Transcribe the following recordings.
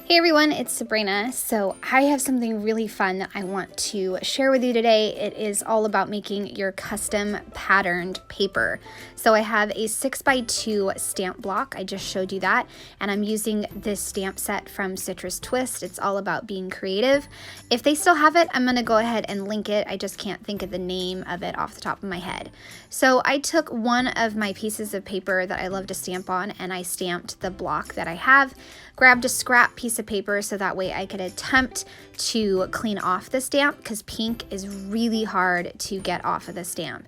Hey everyone, it's Sabrina. So I have something really fun that I want to share with you today. It is all about making your custom patterned paper. So I have a 6x2 stamp block. I just showed you that. And I'm using this stamp set from Citrus Twist. It's all about being creative. If they still have it, I'm going to go ahead and link it. I just can't think of the name of it off the top of my head. So I took one of my pieces of paper that I love to stamp on and I stamped the block that I have. Grabbed a scrap piece of paper so that way I could attempt to clean off the stamp because pink is really hard to get off of the stamp.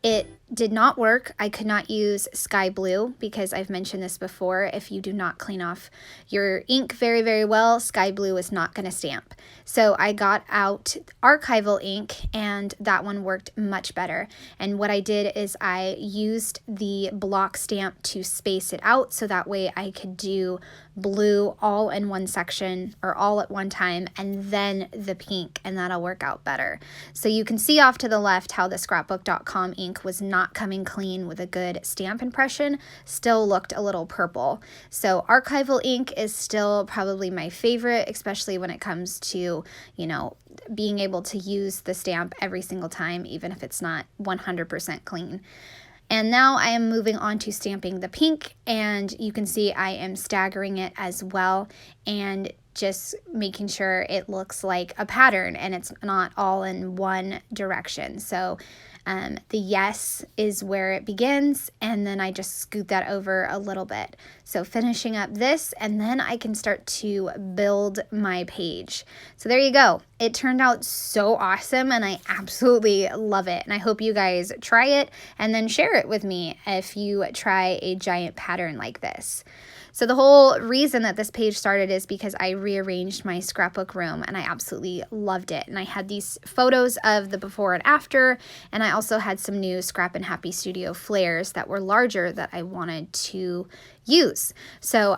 It did not work. I could not use sky blue because I've mentioned this before. If you do not clean off your ink very, very well, sky blue is not going to stamp. So I got out archival ink and that one worked much better. And what I did is I used the block stamp to space it out so that way I could do blue all in one section or all at one time and then the pink, and that'll work out better. So you can see off to the left how the scrapbook.com ink was not coming clean with a good stamp impression, still looked a little purple. So archival ink is still probably my favorite, especially when it comes to, being able to use the stamp every single time, even if it's not 100% clean. And now I am moving on to stamping the pink, and you can see I am staggering it as well and just making sure it looks like a pattern and it's not all in one direction. So the yes is where it begins, and then I just scoot that over a little bit. So finishing up this, and then I can start to build my page. So there you go. It turned out so awesome, and I absolutely love it. And I hope you guys try it and then share it with me if you try a giant pattern like this. So the whole reason that this page started is because I rearranged my scrapbook room and I absolutely loved it. And I had these photos of the before and after, and I also had some new ScrappinHappyStudio Flairs that were larger that I wanted to use. So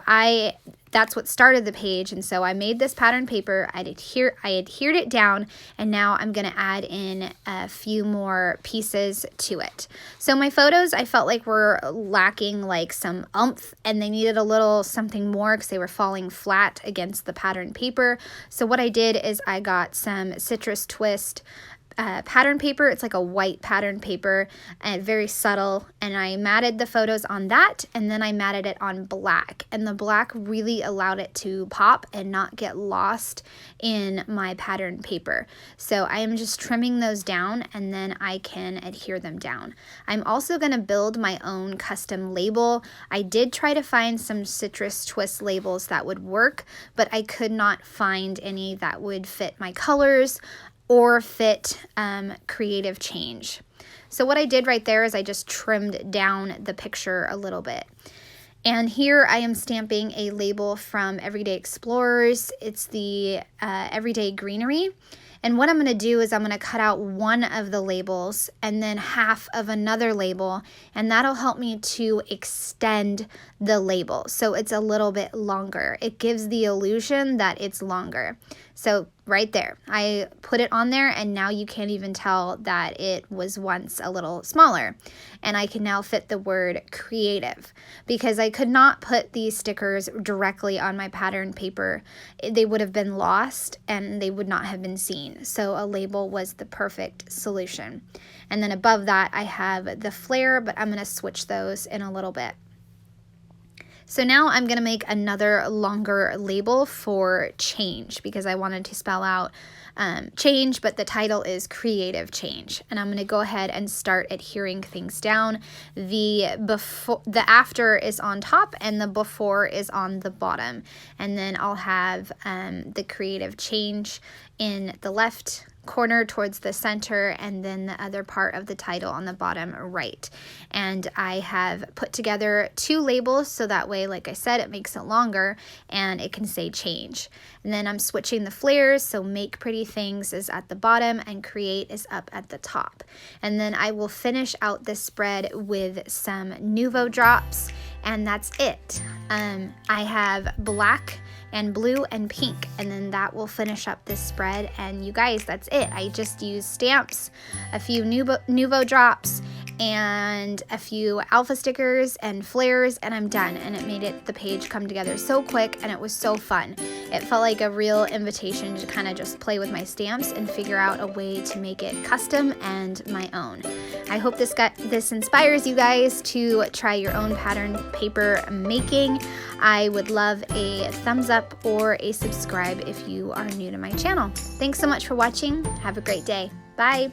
that's what started the page, and so I made this pattern paper. I adhered it down, and now I'm going to add in a few more pieces to it. So my photos, I felt like were lacking like some oomph, and they needed a little something more because they were falling flat against the pattern paper. So what I did is I got some Citrus Twist pattern paper. It's like a white pattern paper and very subtle, and I matted the photos on that, and then I matted it on black, and the black really allowed it to pop and not get lost in my pattern paper. So I am just trimming those down and then I can adhere them down. I'm also going to build my own custom label. I did try to find some Citrus Twist labels that would work, but I could not find any that would fit my colors or fit creative change. So what I did right there is I just trimmed down the picture a little bit. And here I am stamping a label from Everyday Explorers. It's the Everyday Greenery. And what I'm going to do is I'm going to cut out one of the labels and then half of another label, and that'll help me to extend the label so it's a little bit longer. It gives the illusion that it's longer. So right there, I put it on there, and now you can't even tell that it was once a little smaller. And I can now fit the word creative because I could not put these stickers directly on my pattern paper. They would have been lost and they would not have been seen. So a label was the perfect solution. And then above that, I have the flare, but I'm going to switch those in a little bit. So now I'm going to make another longer label for change because I wanted to spell out change, but the title is creative change. And I'm going to go ahead and start adhering things down. The after is on top and the before is on the bottom. And then I'll have the creative change in the left corner towards the center, and then the other part of the title on the bottom right. And I have put together two labels so that way, like I said, it makes it longer and it can say change. And then I'm switching the flares, so make pretty things is at the bottom and create is up at the top. And then I will finish out this spread with some Nuvo drops, and that's it. I have black and blue and pink, and then that will finish up this spread. And you guys, that's it. I just used stamps, a few Nuvo drops, and a few alpha stickers and Flairs, and I'm done. And it made the page come together so quick, and it was so fun. It felt like a real invitation to kind of just play with my stamps and figure out a way to make it custom and my own. I hope this inspires you guys to try your own pattern paper making. I would love a thumbs up or a subscribe if you are new to my channel. Thanks so much for watching. Have a great day. Bye.